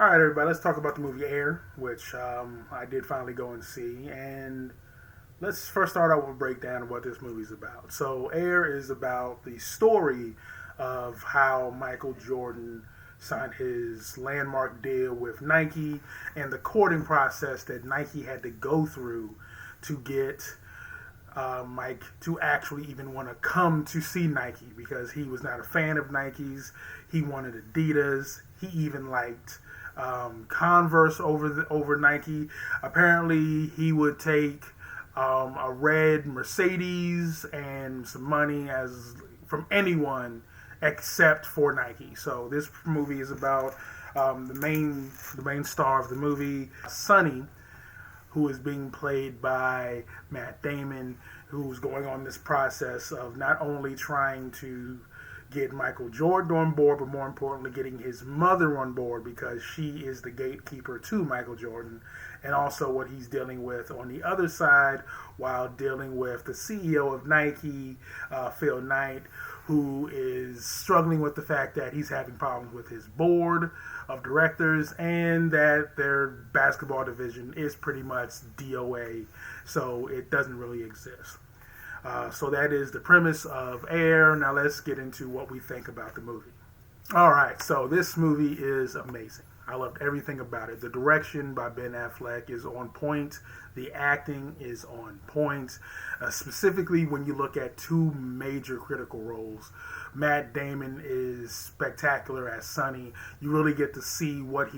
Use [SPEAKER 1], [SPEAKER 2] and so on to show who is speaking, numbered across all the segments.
[SPEAKER 1] All right, everybody, let's talk about the movie Air, which I did finally go and see. And let's first start out with a breakdown of what this movie's about. So, Air is about the story of how Michael Jordan signed his landmark deal with Nike and the courting process that Nike had to go through to get Mike to actually even want to come to see Nike because he was not a fan of Nike's. He wanted Adidas. He even liked Converse over Nike. Apparently, he would take a red Mercedes and some money as from anyone except for Nike. So this movie is about the main star of the movie, Sonny, who is being played by Matt Damon, who's going on this process of not only trying to get Michael Jordan on board, but more importantly, getting his mother on board because she is the gatekeeper to Michael Jordan, and also what he's dealing with on the other side while dealing with the CEO of Nike, Phil Knight, who is struggling with the fact that he's having problems with his board of directors and that their basketball division is pretty much DOA, so it doesn't really exist. So that is the premise of Air. Now let's get into what we think about the movie. All right, so this movie is amazing. I loved everything about it. The direction by Ben Affleck is on point. The acting is on point. Specifically, when you look at two major critical roles, Matt Damon is spectacular as Sonny. You really get to see what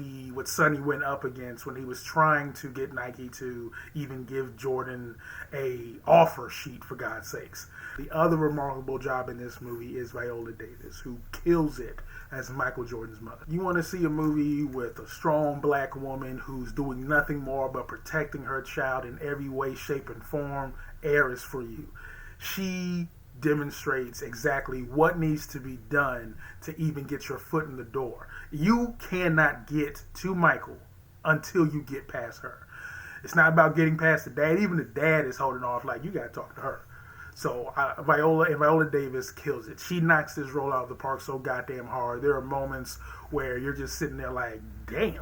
[SPEAKER 1] Sonny went up against when he was trying to get Nike to even give Jordan a offer sheet, for God's sakes. The other remarkable job in this movie is Viola Davis, who kills it as Michael Jordan's mother. You want to see a movie with a strong black woman who's doing nothing more but protecting her child in every way, shape, and form. Air is for you. She demonstrates exactly what needs to be done to even get your foot in the door. You cannot get to Michael until you get past her. It's not about getting past the dad. Even the dad is holding off like, you got to talk to her. So Viola Davis kills it. She knocks this role out of the park so goddamn hard. There are moments where you're just sitting there like, damn,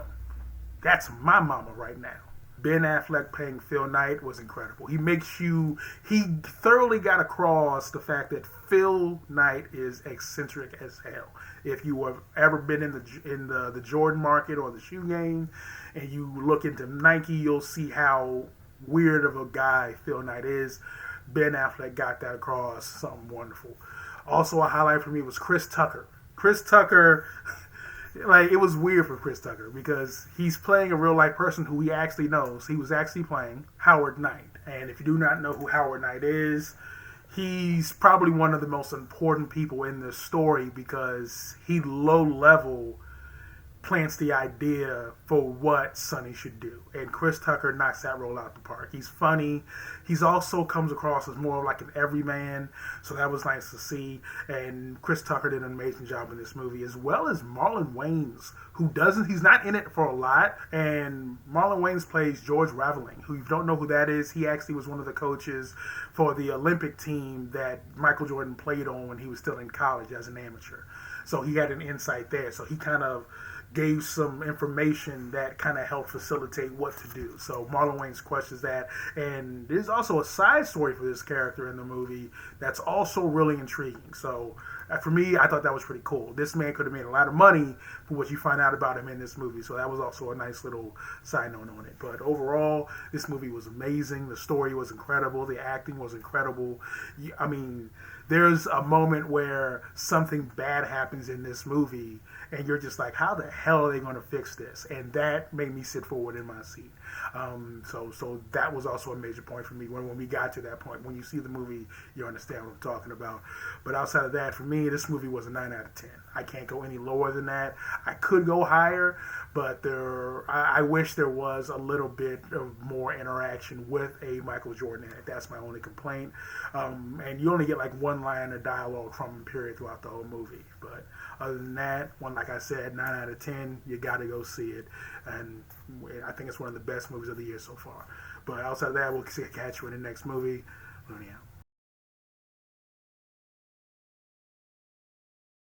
[SPEAKER 1] that's my mama right now. Ben Affleck playing Phil Knight was incredible. He thoroughly got across the fact that Phil Knight is eccentric as hell. If you have ever been in the Jordan market or the shoe game, and you look into Nike, you'll see how weird of a guy Phil Knight is. Ben Affleck got that across, something wonderful. Also, a highlight for me was Chris Tucker. Chris Tucker, like, it was weird for Chris Tucker because he's playing a real life person who he actually knows. He was actually playing Howard Knight. And if you do not know who Howard Knight is, he's probably one of the most important people in this story because he low level plants the idea for what Sonny should do. And Chris Tucker knocks that role out the park. He's funny. He's also comes across as more like an everyman, so that was nice to see. And Chris Tucker did an amazing job in this movie, as well as Marlon Wayans, he's not in it for a lot. And Marlon Wayans plays George Raveling, who you don't know who that is. He actually was one of the coaches for the Olympic team that Michael Jordan played on when he was still in college as an amateur. So he had an insight there. So he kind of gave some information that kind of helped facilitate what to do. So Marlon Wayans questions that. And there's also a side story for this character in the movie that's also really intriguing. So for me, I thought that was pretty cool. This man could have made a lot of money for what you find out about him in this movie. So that was also a nice little side note on it. But overall, this movie was amazing. The story was incredible. The acting was incredible. I mean, there's a moment where something bad happens in this movie and you're just like, how the hell are they going to fix this? And that made me sit forward in my seat. So that was also a major point for me when we got to that point. When you see the movie, you understand what I'm talking about. But outside of that, for me, this movie was a 9 out of 10. I can't go any lower than that. I could go higher, but I wish there was a little bit of more interaction with a Michael Jordan in it. That's my only complaint. And you only get like one line of dialogue from him, period, throughout the whole movie. But other than that, like I said, 9 out of 10, you got to go see it. And I think it's one of the best movies of the year so far. But outside of that, we'll catch you in the next movie. Looney out.